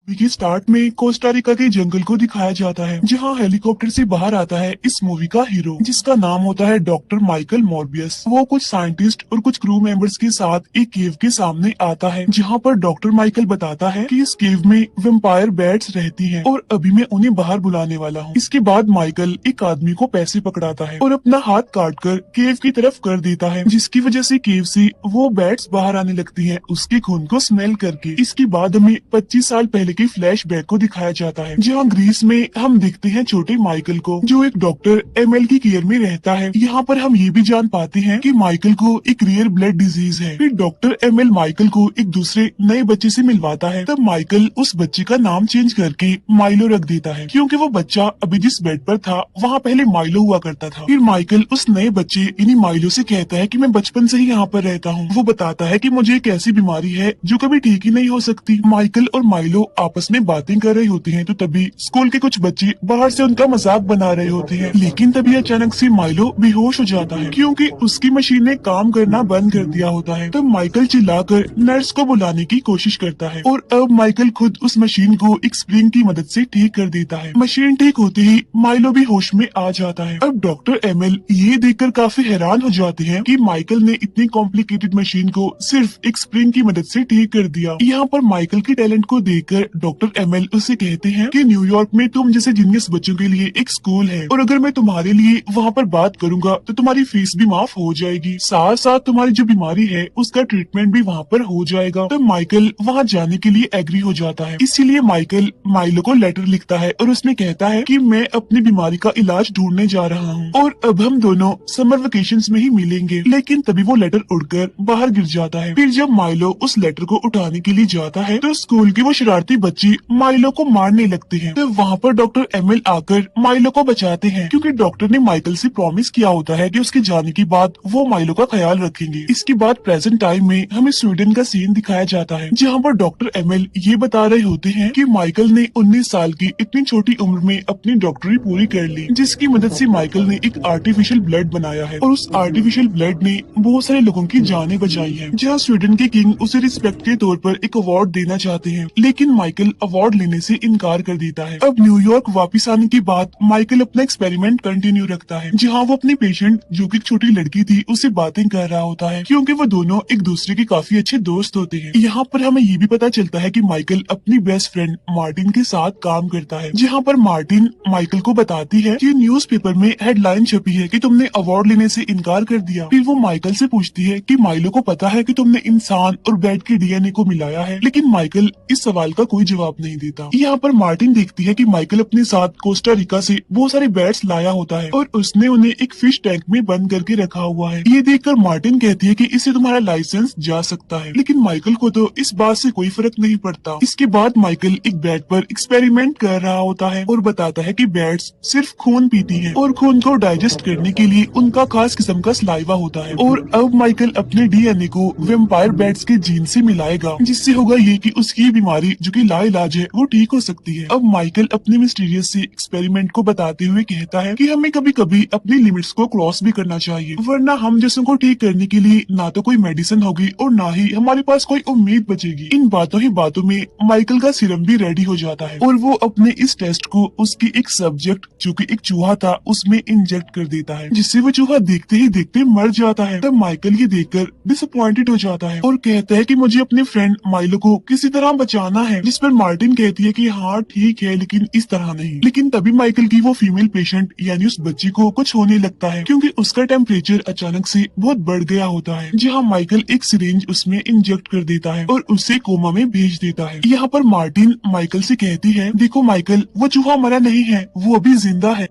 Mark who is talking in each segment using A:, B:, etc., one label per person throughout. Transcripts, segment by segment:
A: Movie के start में Costa Rica के जंगल को दिखाया जाता है, जहां हेलीकॉप्टर से बाहर आता है इस मूवी का हीरो, जिसका नाम होता है डॉक्टर माइकल मॉर्बियस। वो कुछ साइंटिस्ट और कुछ क्रू मेंबर्स के साथ एक केव के सामने आता है, जहां पर डॉक्टर माइकल बताता है कि इस केव में वेम्पायर बैट्स रहती हैं और अभी मैं उन्हें बाहर बुलाने वाला हूँ। इसके बाद माइकल एक आदमी को पैसे पकड़ाता है और अपना हाथ काट कर केव की तरफ कर देता है, जिसकी वजह से केव से वो बैट्स बाहर आने लगती हैं उसके खून को स्मेल करके। इसके बाद हमें 25 साल पहले के फ्लैशबैक को दिखाया जाता है, जहां ग्रीस में हम देखते हैं छोटे माइकल को, जो एक डॉक्टर एमएल की केयर में रहता है। यहाँ पर हम ये भी जान पाते हैं कि माइकल को एक रेयर ब्लड डिजीज है। फिर डॉक्टर एमएल माइकल को एक दूसरे नए बच्चे से मिलवाता है। तब माइकल उस बच्चे का नाम चेंज करके माइलो रख देता है, क्योंकि वो बच्चा अभी जिस बेड पर था वहाँ पहले माइलो हुआ करता था। फिर माइकल उस नए बच्चे यानी माइलो से कहता है कि मैं बचपन से ही यहाँ पर रहता हूँ। वो बताता है कि मुझे एक ऐसी बीमारी है जो कभी ठीक ही नहीं हो सकती। माइकल और माइलो आपस में बातें कर रही होती हैं, तो तभी स्कूल के कुछ बच्चे बाहर से उनका मजाक बना रहे होते हैं। लेकिन तभी अचानक से माइलो बेहोश हो जाता है, क्योंकि उसकी मशीन ने काम करना बंद कर दिया होता है। तब माइकल चिल्लाकर नर्स को बुलाने की कोशिश करता है और अब माइकल खुद उस मशीन को एक स्प्रिंग की मदद से ठीक कर देता है। मशीन ठीक होते ही माइलो भी होश में आ जाता है। अब डॉक्टर एमएल ये देखकर काफी हैरान हो जाते हैं कि माइकल ने इतनी कॉम्प्लिकेटेड मशीन को सिर्फ एक स्प्रिंग की मदद से ठीक कर दिया। यहाँ पर माइकल के टैलेंट को देखकर डॉक्टर एमएल उसे कहते हैं कि न्यूयॉर्क में तुम जैसे जीनियस बच्चों के लिए एक स्कूल है, और अगर मैं तुम्हारे लिए वहाँ पर बात करूंगा तो तुम्हारी फीस भी माफ हो जाएगी, साथ साथ तुम्हारी जो बीमारी है उसका ट्रीटमेंट भी वहाँ पर हो जाएगा। तो माइकल वहाँ जाने के लिए एग्री हो जाता है। इसीलिए माइकल माइलो को लेटर लिखता है और उसमें कहता है कि मैं अपनी बीमारी का इलाज ढूंढने जा रहा हूँ और अब हम दोनों समर वेकेशंस में ही मिलेंगे। लेकिन तभी वो लेटर उड़कर बाहर गिर जाता है। फिर जब माइलो उस लेटर को उठाने के लिए जाता है तो स्कूल के वो शरारती बच्चे माइलो को मारने लगते हैं। तो वहाँ पर डॉक्टर एमएल आकर माइलो को बचाते हैं, क्योंकि डॉक्टर ने माइकल से प्रॉमिस किया होता है कि उसके जाने के बाद वो माइलो का ख्याल रखेंगे। इसके बाद प्रेजेंट टाइम में हमें स्वीडन का सीन दिखाया जाता है, जहाँ पर डॉक्टर एमएल ये बता रहे होते हैं कि माइकल ने 19 साल की इतनी छोटी उम्र में अपनी डॉक्टरी पूरी कर ली, जिसकी मदद से माइकल ने एक आर्टिफिशियल ब्लड बनाया है और उस आर्टिफिशियल ब्लड ने बहुत सारे लोगों की जानें बचाई है। जहाँ स्वीडन के किंग उसे रिस्पेक्ट के तौर पर एक अवार्ड देना चाहते हैं, लेकिन माइकल अवार्ड लेने से इनकार कर देता है। अब न्यूयॉर्क वापस आने के बाद माइकल अपना एक्सपेरिमेंट कंटिन्यू रखता है, जहाँ वो अपने पेशेंट जो कि एक छोटी लड़की थी उससे बातें कर रहा होता है, क्योंकि वो दोनों एक दूसरे के काफी अच्छे दोस्त होते हैं। यहाँ पर हमें ये भी पता चलता है कि माइकल अपनी बेस्ट फ्रेंड मार्टिन के साथ काम करता है, जहाँ पर मार्टिन माइकल को बताती है कि न्यूज़पेपर में हेडलाइन छपी है कि तुमने अवार्ड लेने से इनकार कर दिया। फिर वो माइकल से पूछती है कि माइलो को पता है कि तुमने इंसान और बैट के डीएनए को मिलाया है, लेकिन माइकल इस सवाल का कोई जवाब नहीं देता। यहाँ पर मार्टिन देखती है कि माइकल अपने साथ कोस्टा रिका से बहुत सारे बैट्स लाया होता है और उसने उन्हें एक फिश टैंक में बंद करके रखा हुआ है। ये देखकर मार्टिन कहती है कि इससे तुम्हारा लाइसेंस जा सकता है, लेकिन माइकल को तो इस बात से कोई फर्क नहीं पड़ता। इसके बाद माइकल एक बैट पर एक्सपेरिमेंट कर रहा होता है और बताता है कि बैट्स सिर्फ खून पीती हैं और खून को डाइजेस्ट करने के लिए उनका खास किस्म का सलाइवा होता है। और अब माइकल अपने डीएनए को वेम्पायर बैट्स के जीन से मिलाएगा, जिससे होगा ये कि उसकी बीमारी जो कि लाइलाज है वो ठीक हो सकती है। अब माइकल अपने मिस्टीरियस से एक्सपेरिमेंट को बताते हुए कहता है कि हमें कभी कभी अपनी लिमिट्स को क्रॉस भी करना चाहिए, वरना हम जैसों को ठीक करने के लिए ना तो कोई मेडिसिन होगी और ना ही हमारे पास कोई उम्मीद बचेगी। इन बातों ही बातों में माइकल का सीरम भी रेडी हो जाता है और वो अपने इस टेस्ट को उसकी एक सब्जेक्ट जो कि एक चूहा था उसमें इंजेक्ट कर देता है, जिससे वो चूहा देखते ही देखते मर जाता है। तब माइकल ये देखकर डिसअपॉइंटेड हो जाता है और कहता है कि मुझे अपने फ्रेंड माइलो को किसी तरह बचाना है, जिस पर मार्टिन कहती है कि हाँ ठीक है, लेकिन इस तरह नहीं। लेकिन तभी माइकल की वो फीमेल पेशेंट यानी उस बच्ची को कुछ होने लगता है, क्योंकि उसका टेम्परेचर अचानक से बहुत बढ़ गया होता है, जहाँ माइकल एक सिरिंज उसमें इंजेक्ट कर देता है और उसे कोमा में भेज देता है। यहाँ पर मार्टिन माइकल से कहती है, देखो माइकल, वो चूहा मरा नहीं है, वो अभी जिंदा है।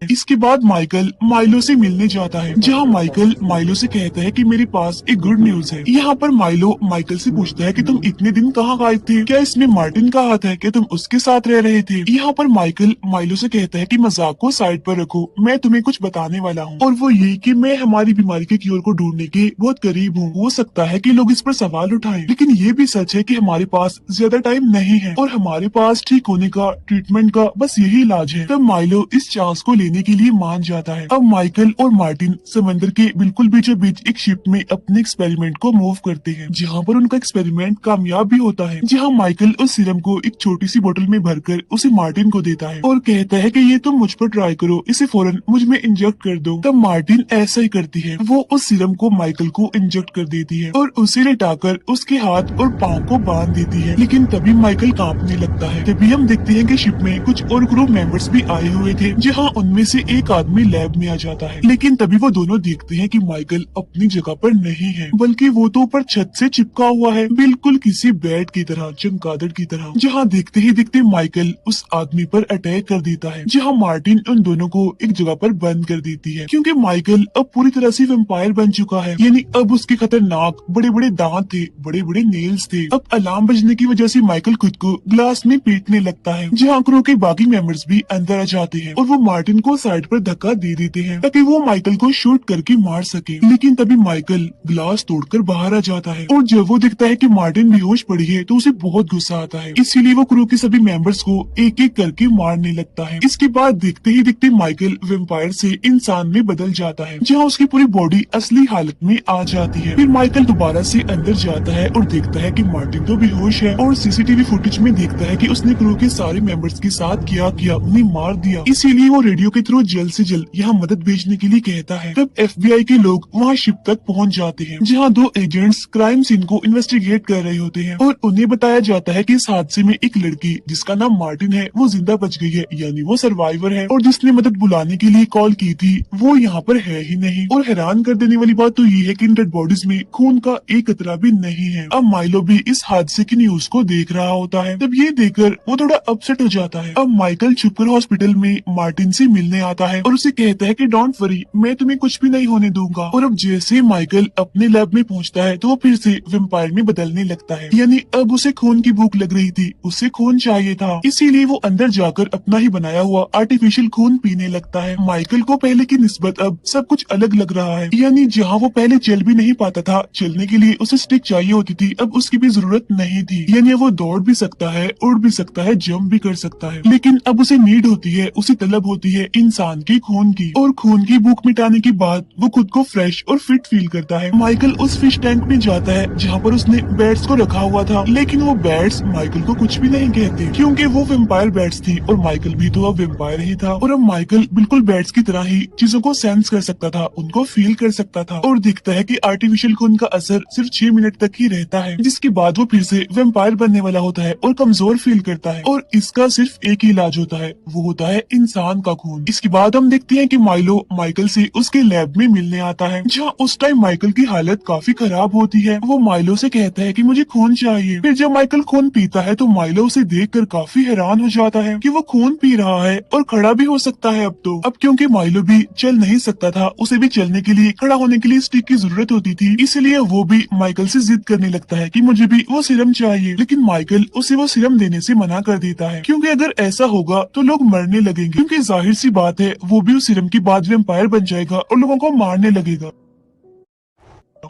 A: इसके बाद माइकल माइलो से मिलने जाता है, जहाँ माइकल माइलो से कहता है कि मेरे पास एक गुड न्यूज है। यहाँ पर माइलो माइकल से पूछता है कि तुम इतने दिन कहाँ गायब थे, क्या इसमें मार्टिन का हाथ है, क्या तुम उसके साथ रह रहे थे। यहाँ पर माइकल माइलो से कहता है कि मजाक को साइड पर रखो, मैं तुम्हें कुछ बताने वाला हूँ, और वो ये कि मैं हमारी बीमारी के क्योर को ढूंढने के बहुत करीब हूँ। हो सकता है कि लोग इस पर सवाल उठाएं, लेकिन ये भी सच है कि हमारे पास ज्यादा टाइम नहीं है और हमारे पास ठीक होने का ट्रीटमेंट का बस यही इलाज है। तब माइलो इस चांस को देने के लिए मान जाता है। अब माइकल और मार्टिन समंदर के बिल्कुल बीचों बीच एक शिप में अपने एक्सपेरिमेंट को मूव करते हैं, जहाँ पर उनका एक्सपेरिमेंट कामयाब भी होता है। जहाँ माइकल उस सीरम को एक छोटी सी बोतल में भरकर उसे मार्टिन को देता है और कहता है कि ये तुम मुझ पर ट्राई करो, इसे फौरन मुझ में इंजेक्ट कर दो। तब मार्टिन ऐसा ही करती है, वो उस सीरम को माइकल को इंजेक्ट कर देती है और उसे लेटाकर उसके हाथ और पाँव को बांध देती है। लेकिन तभी माइकल कांपने लगता है। तभी हम देखते हैं कि शिप में कुछ और क्रू मेंबर्स भी आए हुए थे, जहां उनमें से एक आदमी लैब में आ जाता है। लेकिन तभी वो दोनों देखते हैं कि माइकल अपनी जगह पर नहीं है, बल्कि वो तो ऊपर छत से चिपका हुआ है, बिल्कुल किसी बैट की तरह, चमगादड़ की तरह। जहाँ देखते ही देखते माइकल उस आदमी पर अटैक कर देता है, जहाँ मार्टिन उन दोनों को एक जगह पर बंद कर देती है, क्योंकि माइकल अब पूरी तरह से वैम्पायर बन चुका है। यानी अब उसके खतरनाक बड़े बड़े दांत थे, बड़े बड़े नेल्स थे। अब अलार्म बजने की वजह से माइकल खुद को ग्लास में पीटने लगता है, जहाँ क्रू के बाकी मेंबर्स भी अंदर आ जाते हैं और वो मार्टिन को साइड पर धक्का दे देते हैं ताकि वो माइकल को शूट करके मार सके। लेकिन तभी माइकल ग्लास तोड़कर बाहर आ जाता है और जब वो देखता है कि मार्टिन बेहोश पड़ी है तो उसे बहुत गुस्सा आता है। इसीलिए वो क्रू के सभी मेंबर्स को एक एक करके मारने लगता है। इसके बाद देखते ही देखते माइकल वैम्पायर से इंसान में बदल जाता है, जहाँ उसकी पूरी बॉडी असली हालत में आ जाती है। फिर माइकल दोबारा से अंदर जाता है और देखता है कि मार्टिन तो बेहोश है और सीसीटीवी फुटेज में देखता है कि उसने क्रू के सारे मेंबर्स के साथ क्या किया, उन्हें मार दिया। इसीलिए वो रेडियो के थ्रू जल्द से जल्द यहाँ मदद भेजने के लिए कहता है। तब FBI के लोग वहाँ शिप तक पहुँच जाते हैं, जहाँ दो एजेंट्स क्राइम सीन को इन्वेस्टिगेट कर रहे होते हैं और उन्हें बताया जाता है कि इस हादसे में एक लड़की जिसका नाम मार्टिन है वो जिंदा बच गई है, यानी वो सर्वाइवर है, और जिसने मदद बुलाने के लिए कॉल की थी वो यहाँ पर है ही नहीं। और हैरान कर देने वाली बात तो ये है कि इन डेड बॉडीज में खून का एक कतरा भी नहीं है। अब माइलो भी इस हादसे की न्यूज को देख रहा होता है। तब ये देखकर वो थोड़ा अपसेट हो जाता है। अब माइकल छुपकर हॉस्पिटल में मार्टिन से मिलने आता है और उसे कहता है कि डोंट वरी, मैं तुम्हें कुछ भी नहीं होने दूंगा। और अब जैसे ही माइकल अपने लैब में पहुंचता है तो वो फिर से वैम्पायर में बदलने लगता है। यानी अब उसे खून की भूख लग रही थी, उसे खून चाहिए था, इसीलिए वो अंदर जाकर अपना ही बनाया हुआ आर्टिफिशियल खून पीने लगता है। माइकल को पहले की निस्बत अब सब कुछ अलग लग रहा है। यानी जहाँ वो पहले चल भी नहीं पाता था, चलने के लिए उसे स्टिक चाहिए होती थी, अब उसकी भी जरूरत नहीं थी। यानी वो दौड़ भी सकता है, उड़ भी सकता है, जंप भी कर सकता है। लेकिन अब उसे नीड होती है, उसे तलब होती है इंसान के खून की, और खून की भूख मिटाने के बाद वो खुद को फ्रेश और फिट फील करता है। माइकल उस फिश टैंक में जाता है जहाँ पर उसने बैट्स को रखा हुआ था, लेकिन वो बैट्स माइकल को कुछ भी नहीं कहते, क्योंकि वो वैम्पायर बैट्स थी और माइकल भी तो अब वैम्पायर ही था। और अब माइकल बिल्कुल बैट्स की तरह ही चीजों को सेंस कर सकता था, उनको फील कर सकता था, और दिखता है कि आर्टिफिशियल खून का असर सिर्फ 6 मिनट तक ही रहता है, जिसके बाद वो फिर से वैम्पायर बनने वाला होता है और कमजोर फील करता है। और इसका सिर्फ एक ही इलाज होता है, वो होता है इंसान का खून। इसके बाद हम देखते हैं कि माइलो माइकल से उसके लैब में मिलने आता है, जहाँ उस टाइम माइकल की हालत काफी खराब होती है। वो माइलो से कहता है कि मुझे खून चाहिए। फिर जब माइकल खून पीता है तो माइलो उसे देखकर काफी हैरान हो जाता है कि वो खून पी रहा है और खड़ा भी हो सकता है। अब क्योंकि माइलो भी चल नहीं सकता था, उसे भी चलने के लिए, खड़ा होने के लिए स्टिक की जरूरत होती थी, इसलिए वो भी माइकल से जिद करने लगता है कि मुझे भी वो सीरम चाहिए। लेकिन माइकल उसे वो सीरम देने से मना कर देता है, क्योंकि अगर ऐसा होगा तो लोग मरने लगेंगे, क्योंकि जाहिर सी बात है वो भी उस सीरम के बाद वैम्पायर बन जाएगा और लोगों को मारने लगेगा।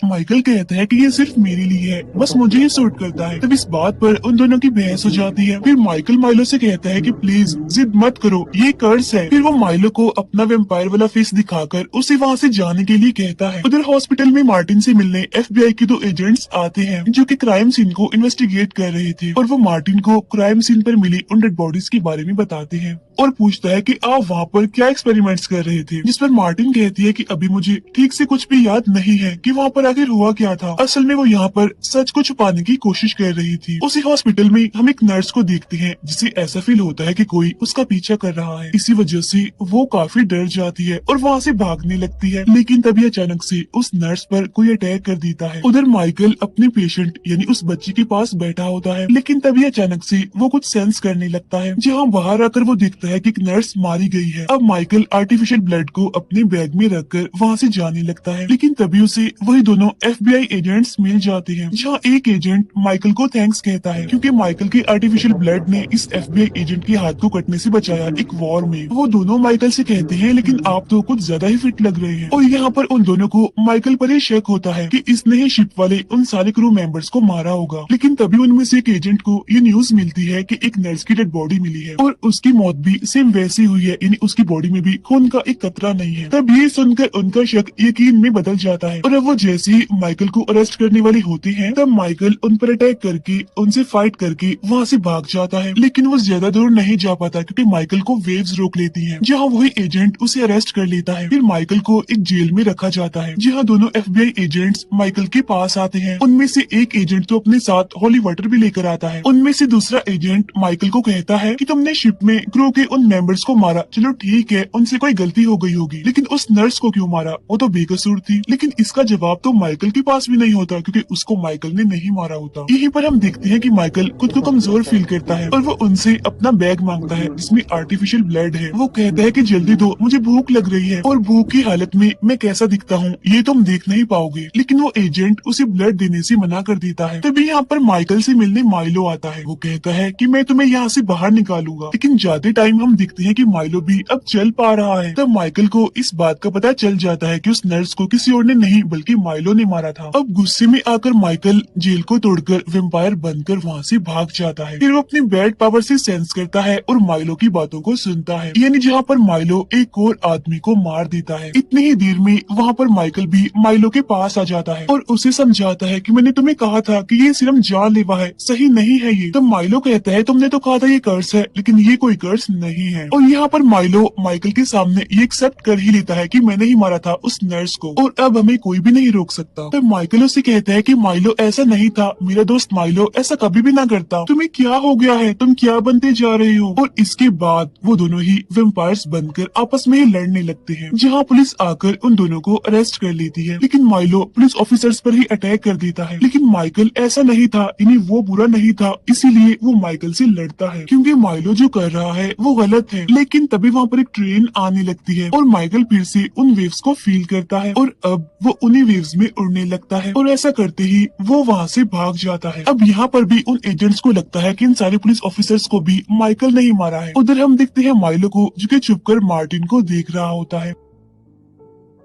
A: माइकल कहता है कि ये सिर्फ मेरे लिए है, बस मुझे ही सूट करता है। तब इस बात पर उन दोनों की बहस हो जाती है। फिर माइकल माइलो से कहता है कि प्लीज जिद मत करो, ये कर्स है। फिर वो माइलो को अपना वैम्पायर वाला फेस दिखाकर उसे वहाँ से जाने के लिए कहता है। उधर हॉस्पिटल में मार्टिन से मिलने FBI के 2 एजेंट्स आते हैं, जो कि क्राइम सीन को इन्वेस्टिगेट कर रहे थे, और वो मार्टिन को क्राइम सीन पर मिली उन डेड बॉडीज के बारे में बताते हैं और पूछता है कि आप वहाँ पर क्या एक्सपेरिमेंट्स कर रहे थे। जिस पर मार्टिन कहती है कि अभी मुझे ठीक से कुछ भी याद नहीं है कि वहाँ पर आखिर हुआ क्या था। असल में वो यहाँ पर सच को छुपाने की कोशिश कर रही थी। उसी हॉस्पिटल में हम एक नर्स को देखते हैं जिसे ऐसा फील होता है कि कोई उसका पीछा कर रहा है। इसी वजह से वो काफी डर जाती है और वहाँ से भागने लगती है। लेकिन तभी अचानक से उस नर्स पर कोई अटैक कर देता है। उधर माइकल अपने पेशेंट यानी उस बच्ची के पास बैठा होता है, लेकिन तभी अचानक से वो कुछ सेंस करने लगता है, जहाँ बाहर आकर वो देखता है कि एक नर्स मारी गई है। अब माइकल आर्टिफिशियल ब्लड को अपने बैग में रखकर वहाँ से जाने लगता है, लेकिन तभी उसे वही दोनों FBI एजेंट्स मिल जाते हैं, जहाँ एक एजेंट माइकल को थैंक्स कहता है क्योंकि माइकल के आर्टिफिशियल ब्लड ने इस FBI एजेंट के हाथ को कटने से बचाया एक वॉर में। वो दोनों माइकल से कहते हैं लेकिन आप तो कुछ ज्यादा ही फिट लग रहे हैं। और यहाँ पर उन दोनों को माइकल पर ही शक होता है कि इसने ही शिप वाले उन सारे क्रू मेंबर्स को मारा होगा। लेकिन तभी उनमें से एक एजेंट को ये न्यूज मिलती है कि एक नर्स की डेड बॉडी मिली है और उसकी मौत भी सेम वैसी हुई है, यानी उसकी बॉडी में भी खून का एक कतरा नहीं है। तब ये सुनकर उनका शक यकीन में बदल जाता है और अब वो जैसे ही माइकल को अरेस्ट करने वाली होती है तब माइकल उन पर अटैक करके उनसे फाइट करके वहाँ से भाग जाता है। लेकिन वो ज्यादा दूर नहीं जा पाता क्योंकि माइकल को वेव्स रोक लेती हैं, जहाँ वही एजेंट उसे अरेस्ट कर लेता है। फिर माइकल को एक जेल में रखा जाता है, जहाँ दोनों FBI एजेंट्स माइकल के पास आते हैं। उनमें से एक एजेंट तो अपने साथ होली वाटर भी लेकर आता है। उनमें से दूसरा एजेंट माइकल को कहता है कि तुमने शिप में क्रू के उन मेंबर्स को मारा, चलो ठीक है उनसे कोई गलती हो गई होगी, लेकिन उस नर्स को क्यों मारा, वो तो बेकसूर थी। लेकिन इसका जवाब तो माइकल के पास भी नहीं होता क्योंकि उसको माइकल ने नहीं मारा होता। यहीं पर हम देखते हैं कि माइकल खुद को कमजोर फील करता है और वो उनसे अपना बैग मांगता है जिसमें आर्टिफिशियल ब्लड है। वो कहता है कि जल्दी दो, मुझे भूख लग रही है और भूख की हालत में मैं कैसा दिखता हूँ ये तुम देख नहीं पाओगे। लेकिन वो एजेंट उसे ब्लड देने से मना कर देता है। तभी यहाँ पर माइकल से मिलने माइलो आता है। वो कहता है कि मैं तुम्हें यहाँ से बाहर निकालूंगा, लेकिन जाते टाइम हम देखते हैं कि माइलो भी अब चल पा रहा है। तब माइकल को इस बात का पता चल जाता है कि उस नर्स को किसी और ने नहीं बल्कि माइलो ने मारा था। अब गुस्से में आकर माइकल जेल को तोड़कर वेम्पायर बनकर वहाँ से भाग जाता है। फिर वो अपनी बैड पावर से सेंस करता है और माइलो की बातों को सुनता है, यानी जहाँ पर माइलो एक और आदमी को मार देता है। इतनी ही देर में वहाँ पर माइकल भी माइलो के पास आ जाता है और उसे समझाता है कि मैंने तुम्हें कहा था कि ये सिर्फ जानलेवा है, सही नहीं है ये। तो माइलो कहता है तुमने तो कहा था ये कर्स है, लेकिन ये कोई कर्स नहीं है। और यहाँ पर माइलो माइकल के सामने ये एक्सेप्ट कर ही लेता है कि मैंने ही मारा था उस नर्स को और अब हमें कोई भी नहीं रोक सकता। तो माइकल उसे कहता है कि माइलो ऐसा नहीं था, मेरा दोस्त माइलो ऐसा कभी भी ना करता, तुम्हें क्या हो गया है, तुम क्या बनते जा रहे हो। और इसके बाद वो दोनों ही वेम्पायर्स बनकर आपस में ही लड़ने लगते हैं, जहाँ पुलिस आकर उन दोनों को अरेस्ट कर लेती है। लेकिन माइलो पुलिस ऑफिसर्स पर ही अटैक कर देता है। लेकिन माइकल ऐसा नहीं था, यानी वो बुरा नहीं था, इसीलिए वो माइकल से लड़ता है क्योंकि माइलो जो कर रहा है वो गलत है। लेकिन तभी वहाँ पर एक ट्रेन आने लगती है और माइकल फिर से उन वेव्स को फील करता है और अब वो उन्हीं वेव्स में उड़ने लगता है और ऐसा करते ही वो वहाँ से भाग जाता है। अब यहाँ पर भी उन एजेंट्स को लगता है कि इन सारे पुलिस ऑफिसर्स को भी माइकल नहीं मारा है। उधर हम देखते हैं माइलो को जो कि छुपकर मार्टिन को देख रहा होता है।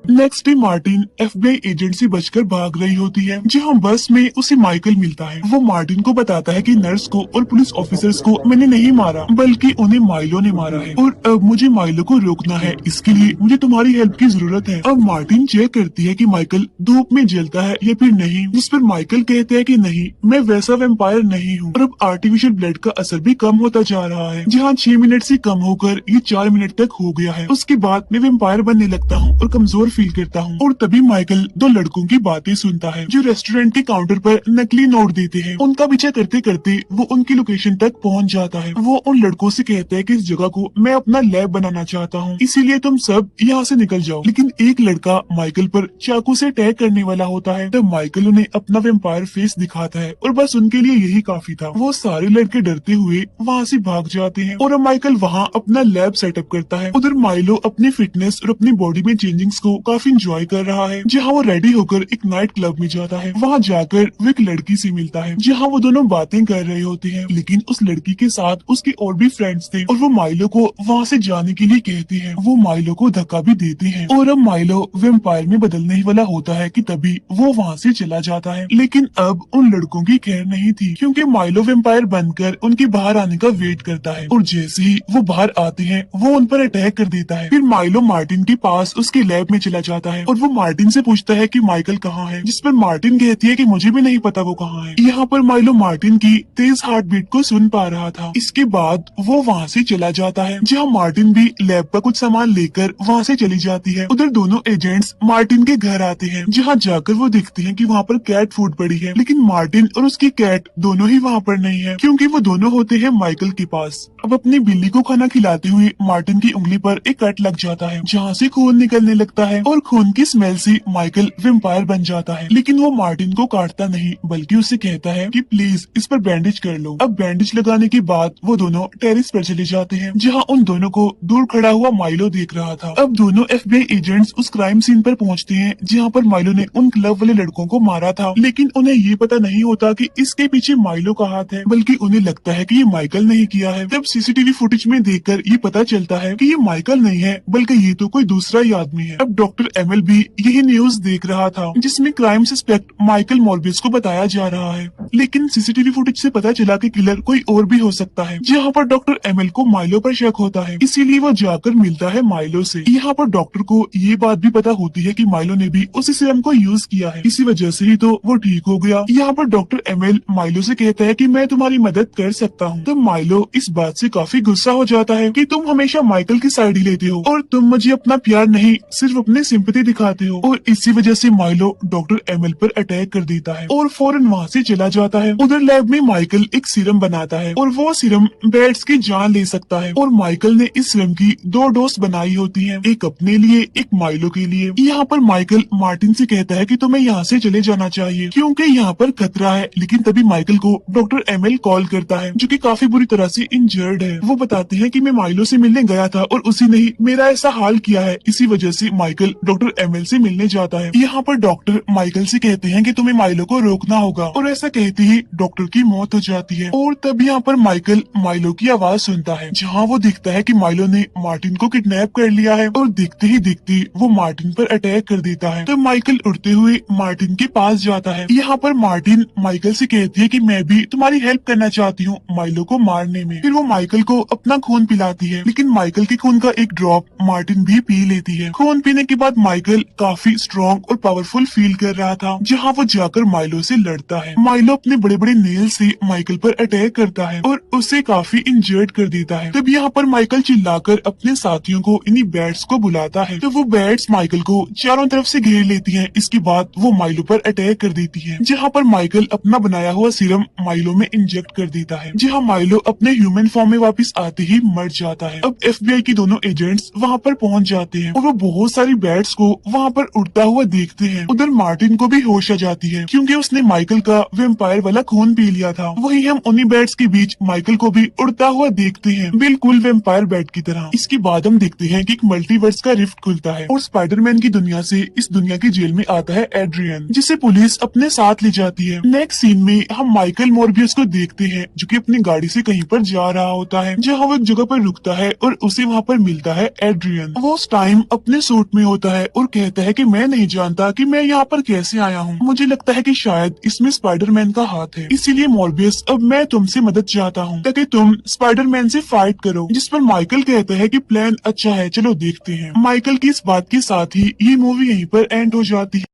A: Next day Martin FBI agent से बचकर भाग रही होती है, जहां बस में उसे माइकल मिलता है। वो मार्टिन को बताता है कि नर्स को और पुलिस ऑफिसर्स को मैंने नहीं मारा बल्कि उन्हें माइलो ने मारा है और अब मुझे माइलो को रोकना है, इसके लिए मुझे तुम्हारी हेल्प की जरूरत है। अब मार्टिन चेक करती है कि माइकल धूप में जलता है या फिर नहीं, जिस पर माइकल कहते हैं कि नहीं, मैं वैसा वेम्पायर नहीं हूँ। और अब आर्टिफिशियल ब्लड का असर भी कम होता जा रहा है, जहाँ 6 मिनट से कम होकर ये 4 मिनट तक हो गया है। उसके बाद मैं वेम्पायर बनने लगता हूँ और कमजोर फील करता हूँ। और तभी माइकल दो लड़कों की बातें सुनता है जो रेस्टोरेंट के काउंटर पर नकली नोट देते हैं। उनका पीछा करते करते वो उनकी लोकेशन तक पहुँच जाता है। वो उन लड़कों से कहता है कि इस जगह को मैं अपना लैब बनाना चाहता हूँ, इसीलिए तुम सब यहाँ से निकल जाओ। लेकिन एक लड़का माइकल पर चाकू से अटैक करने वाला होता है, तब माइकल उन्हें अपना वेम्पायर फेस दिखाता है और बस उनके लिए यही काफी था। वो सारे लड़के डरते हुए वहाँ से भाग जाते हैं और अब माइकल वहाँ अपना लैब सेटअप करता है। उधर माइलो अपनी फिटनेस और अपनी बॉडी में चेंजिंग्स को काफी इंजॉय कर रहा है, जहाँ वो रेडी होकर एक नाइट क्लब में जाता है। वहाँ जाकर वो एक लड़की से मिलता है, जहाँ वो दोनों बातें कर रहे होते हैं। लेकिन उस लड़की के साथ उसके और भी फ्रेंड्स थे और वो माइलो को वहाँ से जाने के लिए कहती है। वो माइलो को धक्का भी देते हैं और अब माइलो वेम्पायर में बदलने ही वाला होता है कि तभी वो वहाँ से चला जाता है। लेकिन अब उन लड़कों की खैर नहीं थी, क्योंकि माइलो वेम्पायर बनकर उनके बाहर आने का वेट करता है और जैसे ही वो बाहर आते हैं वो उन पर अटैक कर देता है। फिर माइलो मार्टिन के पास उसके लैब में चला जाता है और वो मार्टिन से पूछता है कि माइकल कहाँ है, जिस पर मार्टिन कहती है कि मुझे भी नहीं पता वो कहाँ है। यहाँ पर माइलो मार्टिन की तेज हार्ट बीट को सुन पा रहा था। इसके बाद वो वहाँ से चला जाता है, जहाँ मार्टिन भी लैब का कुछ सामान लेकर वहाँ से चली जाती है। उधर दोनों एजेंट्स मार्टिन के घर आते हैं, जहाँ जाकर वो देखते हैं कि वहाँ पर कैट फूड पड़ी है, लेकिन मार्टिन और उसकी कैट दोनों ही वहाँ पर नहीं है, क्योंकि वो दोनों होते हैं माइकल के पास। अब अपनी बिल्ली को खाना खिलाते हुए मार्टिन की उंगली पर एक कट लग जाता है, जहाँ से खून निकलने लगता है और खून की स्मेल से माइकल वेम्पायर बन जाता है। लेकिन वो मार्टिन को काटता नहीं, बल्कि उससे कहता है कि प्लीज इस पर बैंडेज कर लो। अब बैंडेज लगाने के बाद वो दोनों टेरिस पर चले जाते हैं, जहाँ उन दोनों को दूर खड़ा हुआ माइलो देख रहा था। अब दोनों FBI एजेंट्स उस क्राइम सीन पर पहुँचते हैं, जहाँ पर माइलो ने उन क्लब वाले लड़कों को मारा था। लेकिन उन्हें ये पता नहीं होता कि इसके पीछे माइलो का हाथ है, बल्कि उन्हें लगता है कि ये माइकल नहीं किया है। तब सीसीटीवी फुटेज में देखकर ये पता चलता है कि ये माइकल नहीं है बल्कि ये तो कोई दूसरा ही आदमी है। अब डॉक्टर एमएल भी यही न्यूज देख रहा था जिसमें क्राइम सस्पेक्ट माइकल मॉर्बियस को बताया जा रहा है, लेकिन सीसीटीवी फुटेज से पता चला कि किलर कोई और भी हो सकता है। जहाँ पर डॉक्टर एमएल को माइलो पर शक होता है, इसीलिए वो जाकर मिलता है माइलो से। यहाँ पर डॉक्टर को ये बात भी पता होती है कि माइलो ने भी उसी सीरम को यूज किया है, इसी वजह से ही तो वो ठीक हो गया। यहाँ पर डॉक्टर एमएल माइलो से कहता है कि मैं तुम्हारी मदद कर सकता हूँ। तो माइलो इस बात से काफी गुस्सा हो जाता है कि तुम हमेशा माइकल की साइड ही लेते हो और तुम मुझे अपना प्यार नहीं सिर्फ अपनी सिंपैथी दिखाते हो, और इसी वजह से माइलो डॉक्टर एमएल पर अटैक कर देता है और फौरन वहाँ से चला जाता है। उधर लैब में माइकल एक सीरम बनाता है और वो सीरम बैट्स की जान ले सकता है, और माइकल ने इस सीरम की 2 डोज बनाई होती है, एक अपने लिए एक माइलो के लिए। यहाँ पर माइकल मार्टिन से कहता है कि तुम्हें यहाँ से चले जाना चाहिए क्योंकि यहाँ पर खतरा है, लेकिन तभी माइकल को डॉक्टर एमएल कॉल करता है जो कि काफी बुरी तरह से इंजर्ड है। वो बताते हैं कि मैं माइलो से मिलने गया था और उसी ने ही मेरा ऐसा हाल किया है, इसी वजह से माइकल डॉक्टर एमएल से मिलने जाता है। यहाँ पर डॉक्टर माइकल से कहते हैं कि तुम्हें माइलो को रोकना होगा, और ऐसा कहते ही डॉक्टर की मौत हो जाती है। और तब यहाँ पर माइकल माइलो की आवाज सुनता है जहाँ वो दिखता है कि माइलो ने मार्टिन को किडनैप कर लिया है, और दिखते ही दिखते वो मार्टिन पर अटैक कर देता है। तो माइकल उड़ते हुए मार्टिन के पास जाता है। यहाँ पर मार्टिन माइकल से कहती है कि मैं भी तुम्हारी हेल्प करना चाहती हूँ माइलो को मारने में। फिर वो माइकल को अपना खून पिलाती है, लेकिन माइकल के खून का एक ड्रॉप मार्टिन भी पी लेती है। खून पीने के बाद माइकल काफी स्ट्रॉन्ग और पावरफुल फील कर रहा था, जहाँ वो जाकर माइलो से लड़ता है। माइलो अपने बड़े बड़े नेल से माइकल पर अटैक करता है और उसे काफी इंजर्ड कर देता है। तब यहाँ पर माइकल चिल्लाकर अपने साथियों को इन्हीं बैट्स को बुलाता है, तो वो बैट्स माइकल को चारों तरफ से घेर लेती हैं। इसके बाद वो माइलो पर अटैक कर देती है, जहाँ पर माइकल अपना बनाया हुआ सीरम माइलो में इंजेक्ट कर देता है, जहाँ माइलो अपने ह्यूमन फॉर्म में वापस आते ही मर जाता है। अब एफबीआई की दोनों एजेंट्स वहाँ पर पहुँच जाते हैं और वो बहुत सारी बैट्स को वहाँ पर उड़ता हुआ देखते हैं। उधर मार्टिन को भी होश आ जाती है क्योंकि उसने माइकल का वेम्पायर वाला खून पी लिया था। वही हम उन्हीं बैट्स के बीच माइकल को भी उड़ता हुआ देखते हैं, बिल्कुल वेम्पायर बैट की तरह। इसके बाद हम देखते हैं कि एक मल्टीवर्स का रिफ्ट खुलता है और स्पाइडरमैन की दुनिया से इस दुनिया की जेल में आता है एड्रियन, जिसे पुलिस अपने साथ ले जाती है। नेक्स्ट सीन में हम माइकल मॉर्बियस को देखते हैं जो कि अपनी गाड़ी से कहीं पर जा रहा होता है, जहाँ वो एक जगह पर रुकता है और उसे वहाँ पर मिलता है एड्रियन। वो उस टाइम अपने सूट में होता है और कहता है कि मैं नहीं जानता कि मैं यहाँ पर कैसे आया हूँ, मुझे लगता है कि शायद इसमें स्पाइडरमैन का हाथ है, इसीलिए मॉर्बियस अब मैं तुमसे मदद चाहता हूँ ताकि तुम स्पाइडरमैन से फाइट करो। जिस पर माइकल कहता है कि प्लान अच्छा है, चलो देखते हैं। माइकल की इस बात के साथ ही ये मूवी यहीं पर एंड हो जाती है।